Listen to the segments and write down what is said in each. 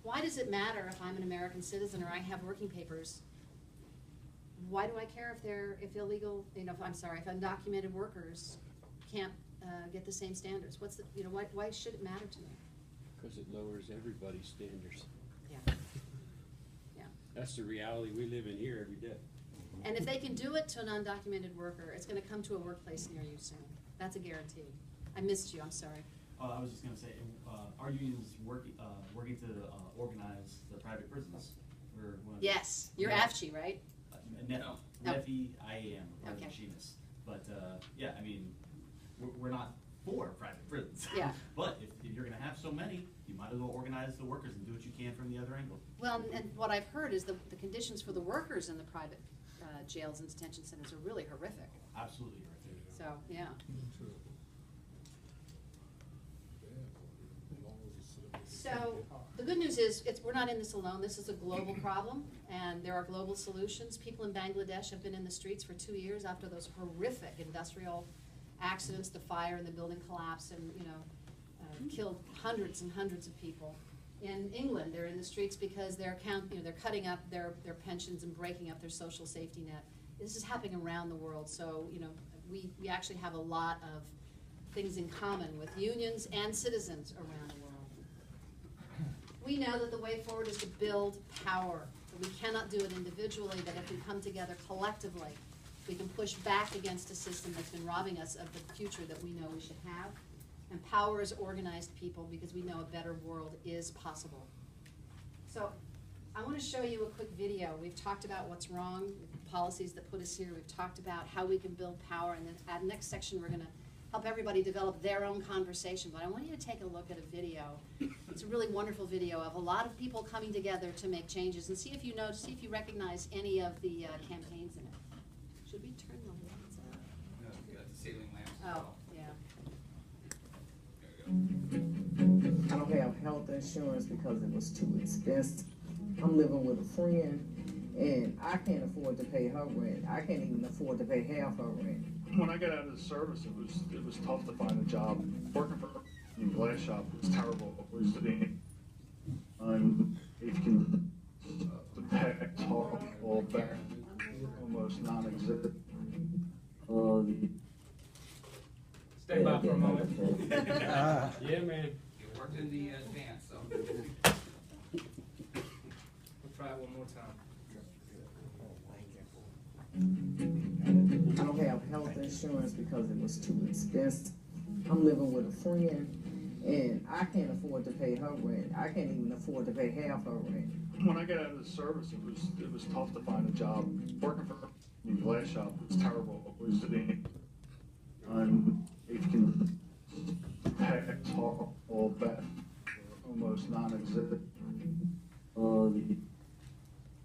why does it matter if I'm an American citizen or I have working papers? Why do I care if illegal, if undocumented workers can't get the same standards? What's the, why should it matter to me? Because it lowers everybody's standards. Yeah. Yeah. That's the reality we live in here every day. And if they can do it to an undocumented worker, it's going to come to a workplace near you soon. That's a guarantee. I missed you, I'm sorry. I was just going to say, our union's working to organize the private prisons. Yes, you're AFCHE, right? No, Oh. NEFI, I am, or Okay. machinist. But, yeah, I mean, we're not for private prisons. Yeah. But if you're going to have so many, you might as well organize the workers and do what you can from the other angle. Well, and what I've heard is the conditions for the workers in the private jails and detention centers are really horrific. Absolutely right. So, yeah. So, the good news is, we're not in this alone. This is a global problem, and there are global solutions. People in Bangladesh have been in the streets for 2 years after those horrific industrial accidents, the fire and the building collapse, and, killed hundreds and hundreds of people. In England, they're in the streets because they're cutting up their pensions and breaking up their social safety net. This is happening around the world, so, we actually have a lot of things in common with unions and citizens around the world. We know that the way forward is to build power. That we cannot do it individually, but if we come together collectively, we can push back against a system that's been robbing us of the future that we know we should have. And power is organized people, because we know a better world is possible. So I want to show you a quick video. We've talked about what's wrong with the policies that put us here. We've talked about how we can build power. And then at the next section, we're going to help everybody develop their own conversation. But I want you to take a look at a video. It's a really wonderful video of a lot of people coming together to make changes, and see if you recognize any of the campaigns in it. Should we turn the lights on? No, you got the ceiling lamps. Oh, yeah. I don't have health insurance because it was too expensive. I'm living with a friend, and I can't afford to pay her rent. I can't even afford to pay half her rent. When I got out of the service, it was tough to find a job. Working for a glass shop was terrible. It was to be if you can the pack talk all back almost non-existent. Stand by for a moment. Yeah, man. You worked in the dance, so. We'll try it one more time. I don't have health insurance because it was too expensive. I'm living with a friend, and I can't afford to pay her rent. I can't even afford to pay half her rent. When I got out of the service, it was tough to find a job. Working for a glass shop was terrible. It was to be if you can pack talk all back almost non-existent.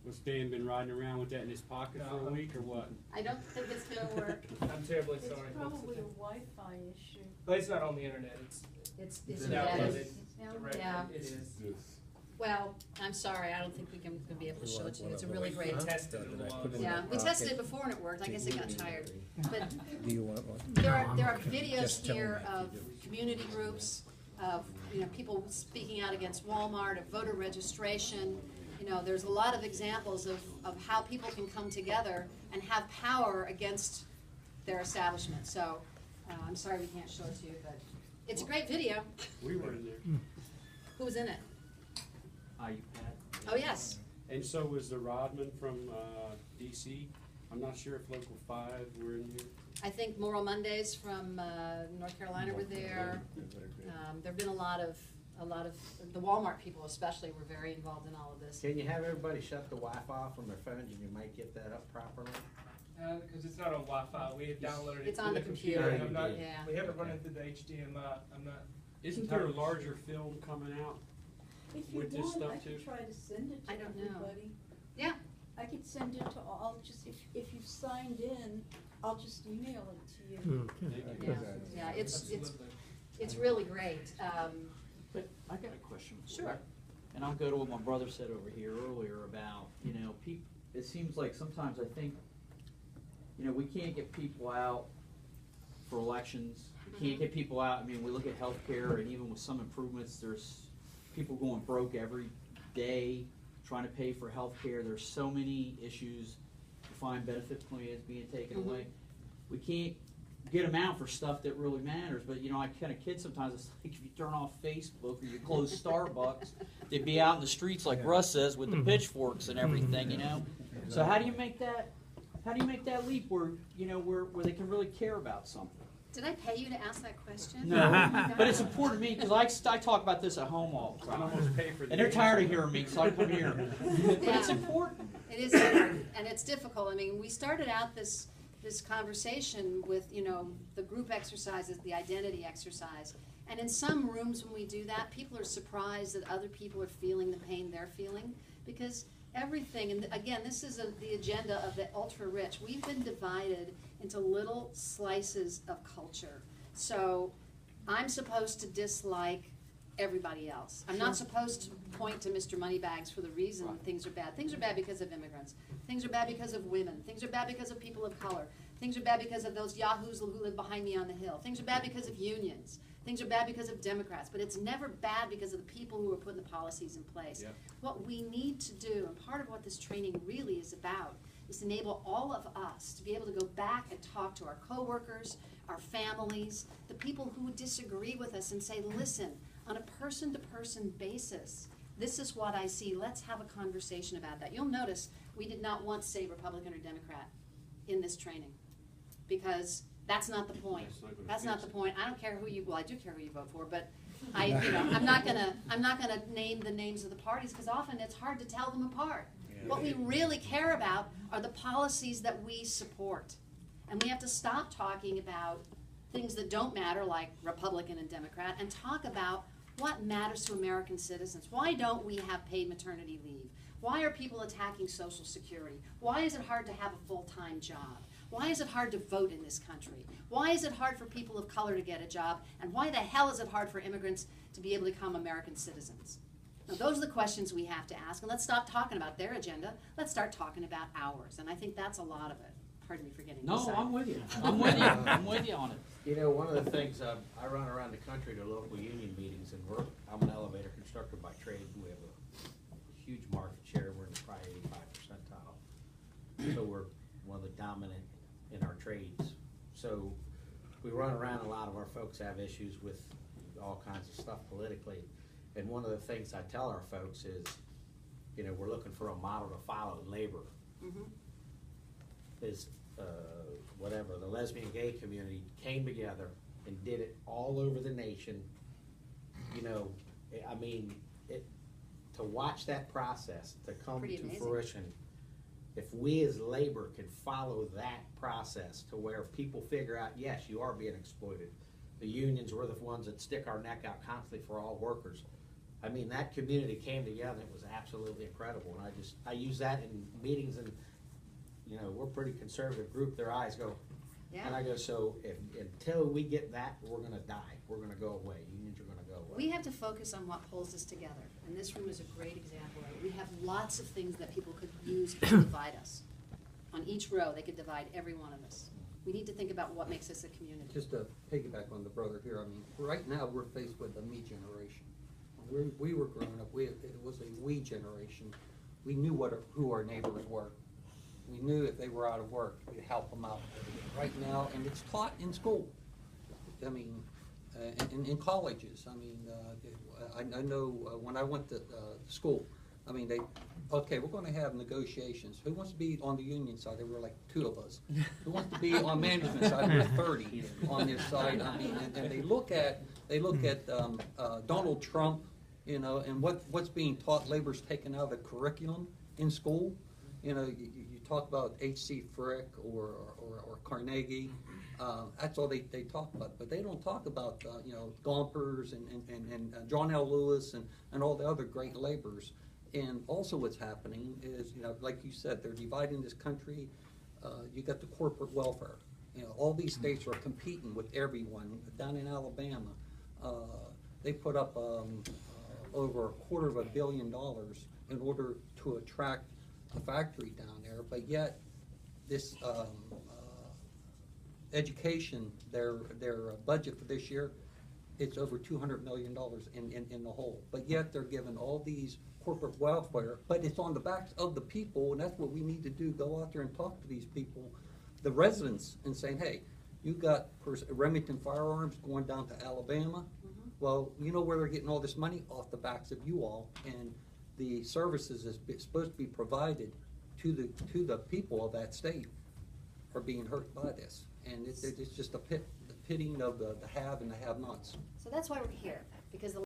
Was Dan been riding around with that in his pocket for a week, or what? I don't think it's going to work. I'm terribly It's sorry. probably a Wi-Fi issue. But it's not on the internet. It's It's embedded. downloaded. Direct. Yeah. It is. Well, I'm sorry, I don't think we can be able to show it to you. It's a really great. We tested it a lot. Yeah, we tested it before and it worked. I guess it got tired. But Do you want one? there are videos Just tell here me of community groups, of people speaking out against Walmart, of voter registration. There's a lot of examples of how people can come together and have power against their establishment. So I'm sorry we can't show it to you, but it's a great video. We were in there. Who was in it? Pat. Oh, yes. And so was the Rodman from DC. I'm not sure if Local 5 were in here. I think Moral Mondays from North Carolina were there. There've been a lot of the Walmart people especially were very involved in all of this. Can you have everybody shut the Wi-Fi off on their phones and you might get that up properly? Because it's not on Wi-Fi. We have downloaded it It's to on the the computer. computer. I'm not, Yeah. We haven't run it through the HDMI. I'm not. Isn't there a larger film coming out? If you With this want, stuff I too? could try to send it to I don't know. everybody. Yeah. I could send it to all, just if you've signed in, I'll just email it to you. Yeah, it's Absolutely. really great. But I got a question. Sure. And I'll go to what my brother said over here earlier about, it seems like sometimes I think, we can't get people out for elections. We can't get people out. I mean, we look at healthcare, and even with some improvements, there's people going broke every day trying to pay for health care. There's so many issues, defined benefit plans being taken away. We can't get them out for stuff that really matters. But, I kind of kid sometimes. It's like if you turn off Facebook or you close Starbucks, they'd be out in the streets like Russ says with the pitchforks and everything, So how do you make that leap where, where they can really care about something? Did I pay you to ask that question? No, but it's important to me because I talk about this at home all the I time. almost pay for the. And they're tired of hearing me, so I come here. But it's Yeah. important. It is hard, and it's difficult. I mean, we started out this conversation with, the group exercises, the identity exercise. And in some rooms when we do that, people are surprised that other people are feeling the pain they're feeling. Because everything, and again, this is the agenda of the ultra-rich. We've been divided into little slices of culture. So I'm supposed to dislike everybody else. I'm not supposed to point to Mr. Moneybags for the reason things are bad. Things are bad because of immigrants. Things are bad because of women. Things are bad because of people of color. Things are bad because of those yahoos who live behind me on the hill. Things are bad because of unions. Things are bad because of Democrats. But it's never bad because of the people who are putting the policies in place. Yep. What we need to do, and part of what this training really is about, is to enable all of us to be able to go back and talk to our coworkers, our families, the people who disagree with us and say, listen, on a person-to-person basis, this is what I see. Let's have a conversation about that. You'll notice we did not once say Republican or Democrat in this training because that's not the point. That's not the point. I don't care who you, well, I do care who you vote for, but I'm not gonna name the names of the parties because often it's hard to tell them apart. What we really care about are the policies that we support. And we have to stop talking about things that don't matter, like Republican and Democrat, and talk about what matters to American citizens. Why don't we have paid maternity leave? Why are people attacking Social Security? Why is it hard to have a full-time job? Why is it hard to vote in this country? Why is it hard for people of color to get a job? And why the hell is it hard for immigrants to be able to become American citizens? Now, those are the questions we have to ask, and let's stop talking about their agenda. Let's start talking about ours, and I think that's a lot of it. Pardon me for getting No, excited. I'm with you. I'm with you. I'm with you on it. One of the things, I run around the country to local union meetings, and I'm an elevator constructor by trade. We have a huge market share. We're in probably 85 percentile. So we're one of the dominant in our trades. So we run around, a lot of our folks have issues with all kinds of stuff politically. And one of the things I tell our folks is, we're looking for a model to follow. Labor is whatever. The lesbian gay community came together and did it all over the nation. To watch that process to come Pretty to amazing. fruition. If we as labor can follow that process to where people figure out, yes, you are being exploited. The unions were the ones that stick our neck out constantly for all workers. That community came together. It was absolutely incredible. And I use that in meetings, and, we're a pretty conservative group. Their eyes go, Yeah. and I go, so until we get that, we're going to die. We're going to go away. Unions are going to go away. We have to focus on what pulls us together, and this room is a great example of it. We have lots of things that people could use to divide us. On each row, they could divide every one of us. We need to think about what makes us a community. Just to piggyback on the brother here, right now, we're faced with the me generation. When we were growing up, it was a we generation. We knew who our neighbors were. We knew if they were out of work, we'd help them out. Right now, and it's taught in school. In colleges. I know when I went to school, we're going to have negotiations. Who wants to be on the union side? There were like 2 of us. Who wants to be on management side? There were 30 on this side. And they look at Donald Trump, and what's being taught. Labor's taken out of the curriculum in school. You talk about H.C. Frick or Carnegie. That's all they talk about, but they don't talk about Gompers and John L. Lewis and all the other great laborers. And also what's happening is, like you said, they're dividing this country. You got the corporate welfare. All these states are competing with everyone. Down in Alabama, they put up over $250 million in order to attract a factory down there, but yet this education, their budget for this year, it's over $200 million in the hole. But yet they're giving all these corporate welfare, but it's on the backs of the people, and that's what we need to do, go out there and talk to these people, the residents, and saying, hey, you got Remington Firearms going down to Alabama. Well, you know where they're getting all this money? Off the backs of you all, and the services is supposed to be provided to the people of that state are being hurt by this. And it's just the pitting of the have and the have-nots. So that's why we're here, because the